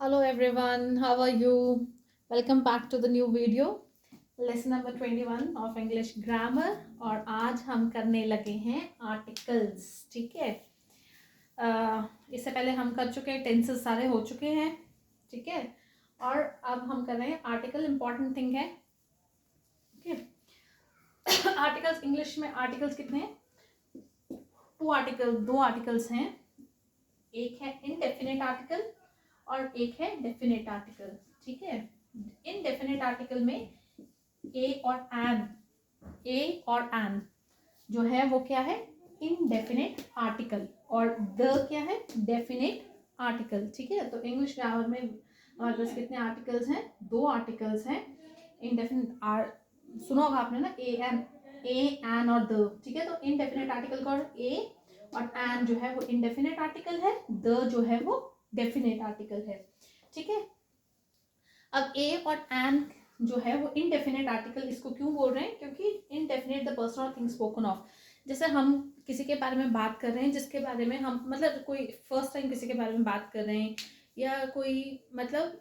Hello everyone, how are you? Welcome back to the new video. Lesson number 21 of English grammar और आज हम करने लगे हैं आर्टिकल्स. ठीक है. इससे पहले हम कर चुके हैं टेंसेस सारे हो चुके हैं. ठीक है. और अब हम कर रहे हैं आर्टिकल. इंपॉर्टेंट थिंग है. ओके. आर्टिकल्स इंग्लिश में आर्टिकल्स कितने हैं? दो आर्टिकल्स हैं. एक है इनडेफिनेट आर्टिकल और एक है डेफिनेट आर्टिकल. ठीक है. इनडेफिनेट आर्टिकल में ए और एन जो है वो क्या है? Indefinite article. और द क्या है? Definite article. ठीक है. तो इंग्लिश ग्रामर में हमारे पास कितने आर्टिकल्स हैं? दो आर्टिकल्स हैं. इनडेफिनेट सुना होगा आपने ना, ए एन और द. ठीक है. तो इनडेफिनेट आर्टिकल का ए और एन जो है वो इनडेफिनेट आर्टिकल है. द जो है वो डेफिनेट आर्टिकल है. ठीक है. अब ए और एन जो है वो इनडेफिनेट आर्टिकल. इसको क्यों बोल रहे हैं? क्योंकि इनडेफिनेट द पर्सन और थिंग स्पोकन ऑफ. जैसे हम किसी के बारे में बात कर रहे हैं जिसके बारे में हम मतलब कोई फर्स्ट टाइम किसी के बारे में बात कर रहे हैं, या कोई मतलब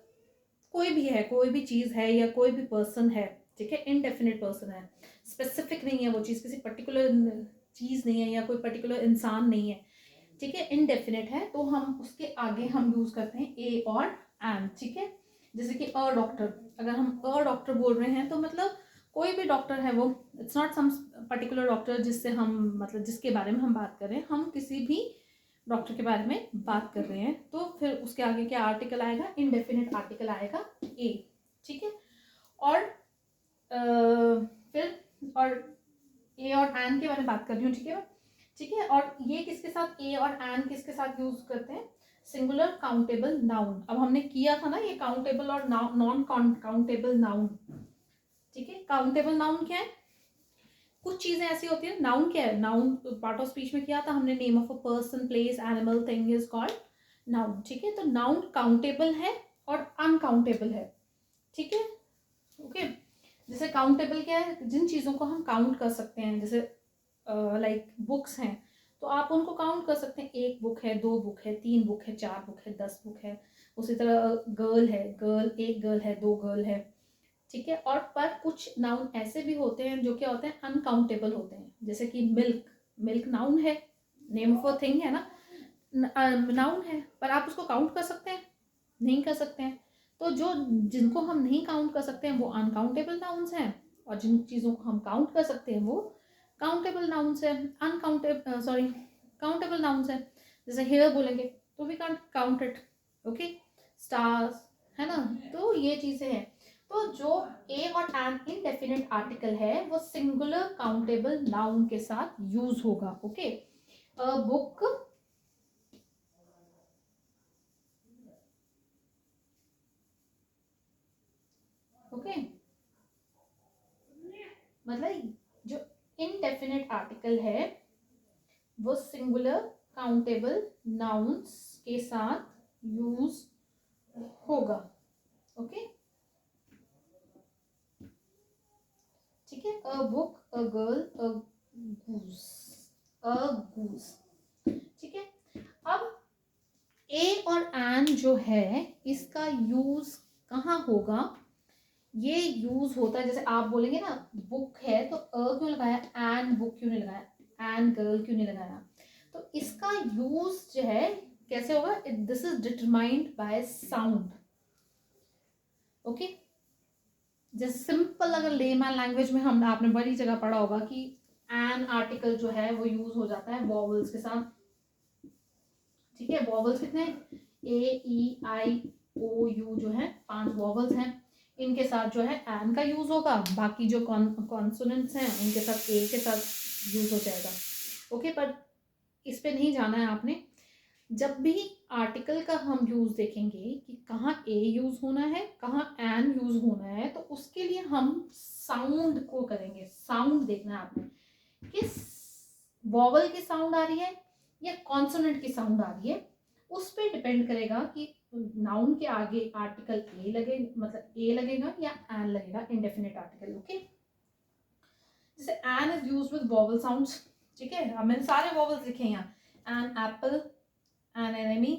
कोई भी है, कोई भी चीज़ है या कोई भी पर्सन है. ठीक है. इनडेफिनेट पर्सन है, स्पेसिफिक नहीं है वो चीज़, किसी पर्टिकुलर चीज़ नहीं है या कोई पर्टिकुलर इंसान नहीं है. ठीक है. इनडेफिनेट है तो हम उसके आगे हम यूज करते हैं ए और एन. ठीक है. जैसे कि अ डॉक्टर. अगर हम अ डॉक्टर बोल रहे हैं तो मतलब कोई भी डॉक्टर है वो. It's not some particular doctor जिससे हम मतलब जिसके बारे में हम बात कर रहे हैं. हम किसी भी डॉक्टर के बारे में बात कर रहे हैं तो फिर उसके आगे क्या आर्टिकल आएगा? इनडेफिनेट आर्टिकल आएगा ए. ठीक है. और फिर और ए और एन के बारे में बात कर रही हूँ. ठीक है. ठीक है. और ये किसके साथ, ए और एन किसके साथ यूज करते हैं? Singular countable noun. अब हमने किया था ना ये काउंटेबल और नॉन काउंटेबल नाउन. ठीक है. काउंटेबल नाउन क्या है? कुछ चीजें ऐसी होती है. नाउन क्या है? नाउन पार्ट ऑफ स्पीच में किया था हमने. Name of a person, place, animal, thing is called noun. ठीक है. तो नाउन काउंटेबल है और अनकाउंटेबल है. ठीक है. ओके. जैसे काउंटेबल क्या है? जिन चीजों को हम काउंट कर सकते हैं. जैसे लाइक बुक्स हैं तो आप उनको काउंट कर सकते हैं. एक बुक है, दो बुक है, तीन बुक है, चार बुक है, 10 बुक है. उसी तरह गर्ल है, एक गर्ल है, दो गर्ल है. ठीक है. और पर कुछ नाउन ऐसे भी होते हैं जो क्या होते हैं? अनकाउंटेबल होते हैं. जैसे कि मिल्क नाउन है, नेम ऑफ अ थिंग है ना, नाउन है, पर आप उसको काउंट कर सकते हैं? नहीं कर सकते हैं. तो जो जिनको हम नहीं काउंट कर सकते हैं वो अनकाउंटेबल नाउन्स हैं, और जिन चीज़ों को हम काउंट कर सकते हैं वो काउंटेबल नाउन्स है. अनकाउंटेबल सॉरी काउंटेबल नाउन्स है. जैसे हेयर बोलेंगे तो we can't count it. Okay. Stars है ना. तो ये चीज़ें हैं. तो जो ए और एन इनडेफिनेट आर्टिकल है वो सिंगुलर काउंटेबल नाउन के साथ यूज होगा. ओके. अ बुक, ओके, मतलब जो इनडेफिनेट आर्टिकल है वो सिंगुलर काउंटेबल नाउन्स के साथ यूज होगा. ओके. ठीक है. अ book, a girl, a goose, a goose. ठीक है. अब ए और एन जो है इसका यूज कहाँ होगा? ये यूज होता है जैसे आप बोलेंगे ना बुक है तो अ क्यों लगाया, एन बुक क्यों नहीं लगाया, एन गर्ल क्यों नहीं लगाया. तो इसका यूज जो है कैसे होगा? This is determined by sound. Okay. जैसे सिंपल अगर लेमैन लैंग्वेज में हम आपने बड़ी जगह पढ़ा होगा कि एन आर्टिकल जो है वो यूज हो जाता है वॉवल्स के साथ. ठीक है. वॉवल्स कितने? ए ई आई ओ यू जो है 5 वॉवल्स हैं. इनके साथ जो है एन का यूज होगा. बाकी जो कॉन्सोनेंट्स हैं उनके साथ ए के साथ यूज हो जाएगा. ओके. पर इस पे नहीं जाना है आपने. जब भी आर्टिकल का हम यूज देखेंगे कि कहाँ ए यूज होना है, कहाँ एन यूज होना है, तो उसके लिए हम साउंड को करेंगे. साउंड देखना है आपने, किस वॉवल की साउंड आ रही है या कॉन्सोनेंट की साउंड आ रही है. उस पर डिपेंड करेगा कि नाउन के आगे आर्टिकल ए लगे, मतलब ए लगेगा या एन लगेगा. Indefinite article. ओके. जैसे an is use with vowel sounds. ठीक है. अब मैंने सारे वॉवल्स लिखे हैं यहाँ. An apple, an enemy,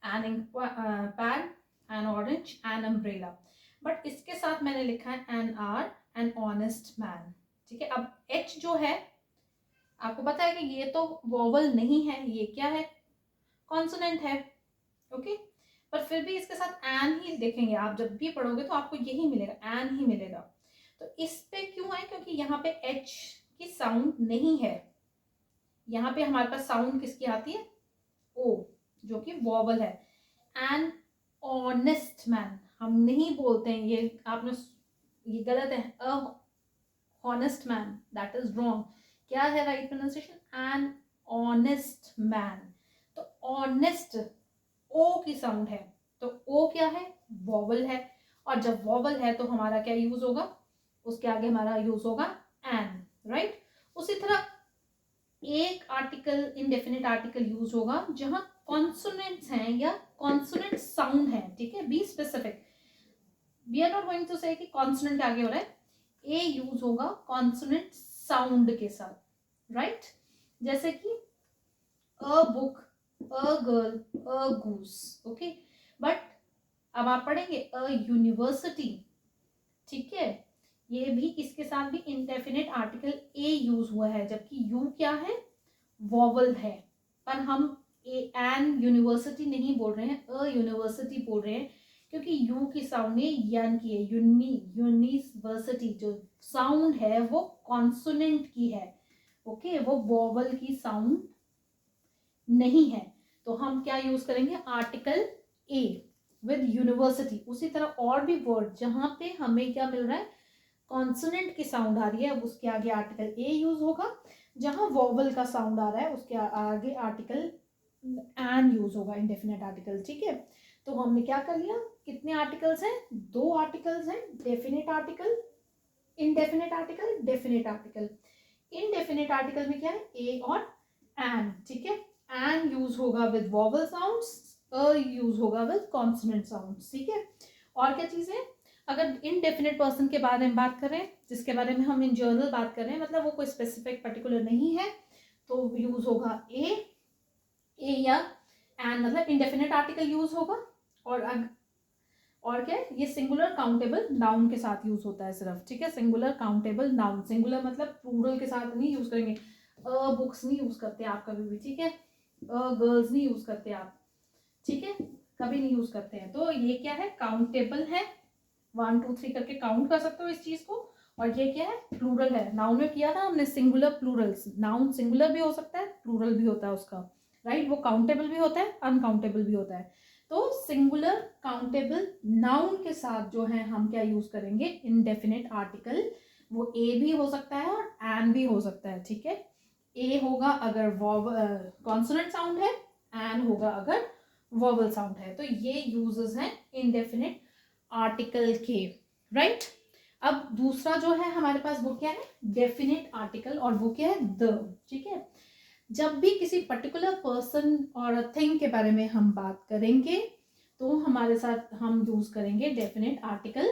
an ink pad, umbrella, but इसके साथ मैंने लिखा है an hour, an honest man. ठीक है, अब एच जो है आपको पता है कि ये तो वोवल नहीं है, ये क्या है, कॉन्सोनेंट है। ओके, पर फिर भी इसके साथ एन ही देखेंगे आप, जब भी पढ़ोगे तो आपको यही मिलेगा, एन ही मिलेगा। तो इस पे क्यों है, क्योंकि यहाँ पे एच की साउंड नहीं है, यहाँ पे हमारे पास साउंड किसकी आती है, ओ, जो कि वोवल है। एन ऑनेस्ट मैन हम नहीं बोलते हैं, ये आपने, ये गलत है, अ honest man, that is wrong। क्या है right pronunciation, an honest man। तो honest ओ की साउंड है, तो ओ क्या है, वॉवल है, और जब वॉवल है तो हमारा क्या यूज होगा, उसके आगे हमारा यूज होगा एन, राइट। उसी तरह एक आर्टिकल, इंडेफिनिट आर्टिकल यूज होगा जहां कॉन्सोनेंट्स हैं या कॉन्सोनेंट साउंड है। ठीक है, be specific, we are not going to say कि कॉन्सोनेंट आगे हो रहा है, ए यूज होगा कॉन्सोनेंट साउंड के साथ, राइट। जैसे कि a book, a girl, a goose. Okay, but अब आप पढ़ेंगे अ यूनिवर्सिटी। ठीक है, ये भी इसके साथ भी इंडेफिनिट आर्टिकल ए यूज हुआ है, जबकि यू क्या है, वॉवल है, पर हम एन यूनिवर्सिटी नहीं बोल रहे हैं, अ यूनिवर्सिटी बोल रहे हैं, क्योंकि यू की साउंड यन की है, यूनिवर्सिटी जो साउंड है वो कॉन्सोनेंट की है। ओके, वो वॉवल की साउंड नहीं है, तो हम क्या यूज करेंगे, आर्टिकल ए विद यूनिवर्सिटी। उसी तरह और भी वर्ड जहां पे हमें क्या मिल रहा है, कॉन्सोनेंट की साउंड आ रही है, अब उसके आगे आर्टिकल ए यूज होगा। जहां वॉवल का साउंड आ रहा है उसके आगे आर्टिकल एन यूज होगा, इंडेफिनिट आर्टिकल। ठीक है, तो हमने क्या कर लिया, कितने आर्टिकल्स हैं, दो आर्टिकल्स हैं, definite article, indefinite article, definite article. Indefinite article में क्या है, ए और एन। ठीक है, एन यूज होगा with vowel sounds, a use होगा विद कॉन्सोनेंट साउंड्स। ठीक है, और क्या चीजें, अगर इनडेफिनेट पर्सन के बारे में बात करें, जिसके बारे में हम इन जनरल बात कर रहे हैं, मतलब वो कोई स्पेसिफिक पर्टिकुलर नहीं है, तो यूज होगा ए या एन, मतलब इनडेफिनेट आर्टिकल यूज होगा। और क्या है, ये सिंगुलर काउंटेबल नाउन के साथ यूज होता है सिर्फ। ठीक है, सिंगुलर काउंटेबल नाउन, सिंगुलर मतलब प्लूरल के साथ नहीं यूज करेंगे, अ बुक्स नहीं यूज करते आप कभी भी। ठीक है, अ गर्ल्स नहीं यूज करते आप, ठीक है, कभी नहीं यूज करते हैं। तो ये क्या है, काउंटेबल है, 1 2 3 करके काउंट कर सकते हो इस चीज को। और ये क्या है, प्लूरल है। नाउन में किया था हमने सिंगुलर प्लूरल, नाउन सिंगुलर भी हो सकता है, प्लूरल भी होता है उसका, राइट। वो काउंटेबल भी होता है, अनकाउंटेबल भी होता है। तो सिंगुलर काउंटेबल नाउन के साथ जो है हम क्या यूज करेंगे, इनडेफिनेट आर्टिकल। वो ए भी हो सकता है और एन भी हो सकता है। ठीक है, ए होगा अगर कॉन्सोनेंट साउंड है, एन होगा अगर वॉवल साउंड है। तो ये यूजेस हैं इनडेफिनेट आर्टिकल के, राइट। अब दूसरा जो है हमारे पास वो क्या है, डेफिनेट आर्टिकल, और वो क्या है, द। ठीक है, जब भी किसी पर्टिकुलर पर्सन और थिंग के बारे में हम बात करेंगे तो हमारे साथ हम यूज करेंगे डेफिनेट आर्टिकल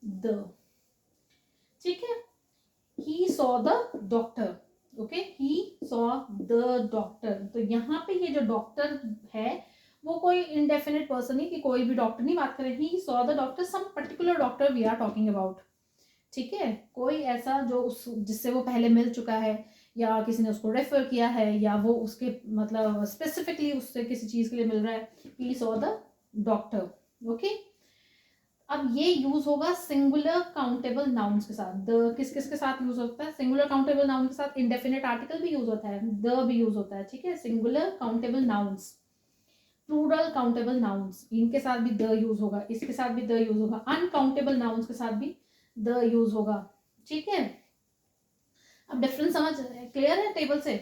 द। ठीक है, ही saw the doctor. Okay, he saw the doctor, तो यहाँ पे ये जो डॉक्टर है वो कोई इनडेफिनेट पर्सन नहीं, कि कोई भी डॉक्टर नहीं बात करें, he saw the doctor, some particular doctor we are talking about. ठीक है, कोई ऐसा जो उस जिससे वो पहले मिल चुका है, या किसी ने उसको रेफर किया है, या वो उसके मतलब स्पेसिफिकली उससे किसी चीज के लिए मिल रहा है, ही सॉ द डॉक्टर। ओके, अब ये यूज होगा सिंगुलर काउंटेबल नाउन्स के साथ। द किस किस के साथ यूज होता है, सिंगुलर काउंटेबल नाउन के साथ इनडेफिनेट आर्टिकल भी यूज होता है, द भी यूज होता है। ठीक है, singular countable nouns, plural countable nouns, इनके साथ भी द यूज होगा, इसके साथ भी द यूज होगा, अनकाउंटेबल नाउन्स के साथ भी द यूज होगा। ठीक है, अब डिफरेंस समझ क्लियर है टेबल से,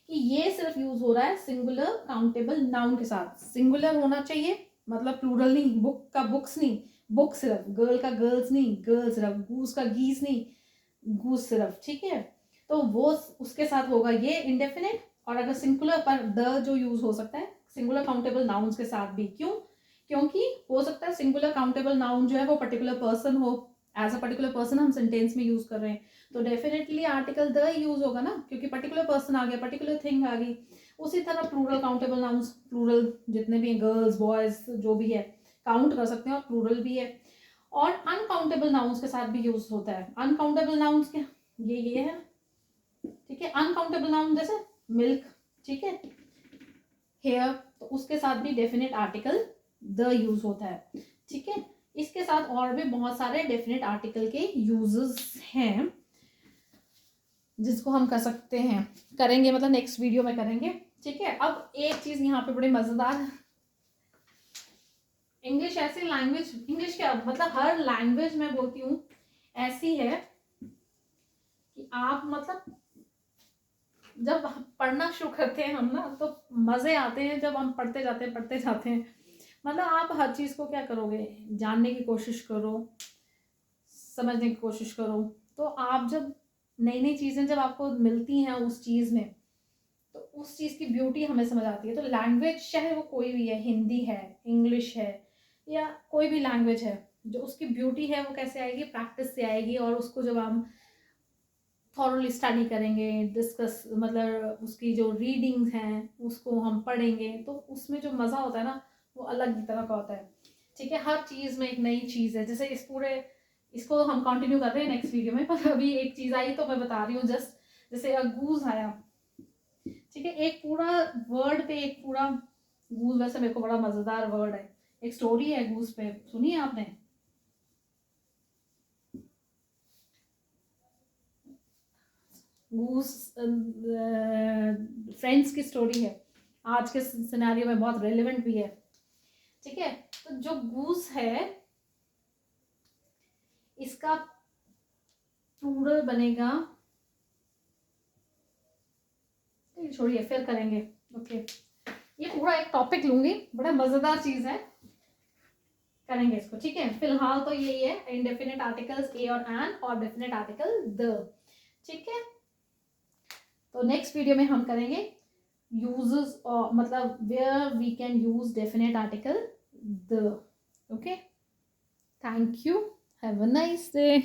कि ये सिर्फ यूज हो रहा है सिंगुलर काउंटेबल नाउन के साथ। सिंगुलर होना चाहिए, मतलब प्लूरल नहीं, बुक का बुक्स नहीं, बुक सिर्फ, गर्ल का गर्ल्स नहीं, गर्ल सिर्फ, गूस का गीस नहीं, गूस सिर्फ। ठीक है, तो वो उसके साथ होगा ये इंडेफिनेट। और अगर सिंगुलर पर द जो यूज हो सकता है सिंगुलर काउंटेबल नाउन्स के साथ भी, क्यों, क्योंकि हो सकता है सिंगुलर काउंटेबल नाउन जो है वो पर्टिकुलर पर्सन हो, एज अ पर्टिकुलर पर्सन हम सेंटेंस में यूज कर रहे हैं, तो डेफिनेटली आर्टिकल द यूज होगा ना, क्योंकि पर्टिकुलर पर्सन आ गया, पर्टिकुलर थिंग आ गई। उसी तरह प्लूरल काउंटेबल नाउन्स, प्लूरल जितने भी गर्ल्स बॉयज जो भी है, काउंट कर सकते हैं और प्लूरल भी है। और अनकाउंटेबल नाउन्स के साथ भी यूज होता है। अनकाउंटेबल नाउन्स क्या, ये है, ठीक है। अनकाउंटेबल नाउन जैसे मिल्क, ठीक है, हेयर, तो उसके साथ भी डेफिनेट आर्टिकल द यूज होता है, ठीक है। इसके साथ और भी बहुत सारे डेफिनेट आर्टिकल के यूजेस हैं जिसको हम कर सकते हैं, करेंगे, मतलब नेक्स्ट वीडियो में करेंगे, ठीक है। अब एक चीज यहाँ पे बड़ी मजेदार, इंग्लिश ऐसी लैंग्वेज, इंग्लिश क्या मतलब हर लैंग्वेज में बोलती हूँ ऐसी है कि आप मतलब जब पढ़ना शुरू करते हैं हम ना, तो मजे आते हैं जब हम पढ़ते जाते हैं। मतलब आप हर चीज को क्या करोगे, जानने की कोशिश करो, समझने की कोशिश करो। तो आप जब नई नई चीजें जब आपको मिलती हैं उस चीज में, तो उस चीज की ब्यूटी हमें समझ आती है। तो लैंग्वेज चाहे वो कोई भी है, हिंदी है, इंग्लिश है, या कोई भी लैंग्वेज है, जो उसकी ब्यूटी है वो कैसे आएगी, प्रैक्टिस से आएगी। और उसको जब हम थॉरली स्टडी करेंगे, डिस्कस, मतलब उसकी जो रीडिंग्स हैं उसको हम पढ़ेंगे, तो उसमें जो मज़ा होता है ना वो अलग ही तरह का होता है, ठीक है। हर चीज़ में एक नई चीज़ है। जैसे इस पूरे इसको हम कंटिन्यू कर रहे हैं नेक्स्ट वीडियो में, पर अभी एक चीज़ आई तो मैं बता रही हूँ जस्ट, जैसे गूज आया, ठीक है, एक पूरा वर्ड पे एक पूरा गूज, वैसे मेरे को बड़ा मज़ेदार वर्ड है, एक स्टोरी है गूज पे, सुनिए आपने। गूस फ्रेंड्स की स्टोरी है, आज के सिनेरियो में बहुत रेलेवेंट भी है, ठीक है। तो जो गूस है इसका प्लूरल बनेगा, छोड़िए फिर करेंगे, ओके। ये पूरा एक टॉपिक लूंगी, बड़ा मजेदार चीज है, करेंगे इसको, ठीक है। फिलहाल तो यही है, इंडेफिनिट आर्टिकल्स ए और एन और डेफिनेट आर्टिकल द, ठीक है। तो नेक्स्ट वीडियो में हम करेंगे यूजेस, मतलब where we can use definite article the, okay. Thank you, have a nice day.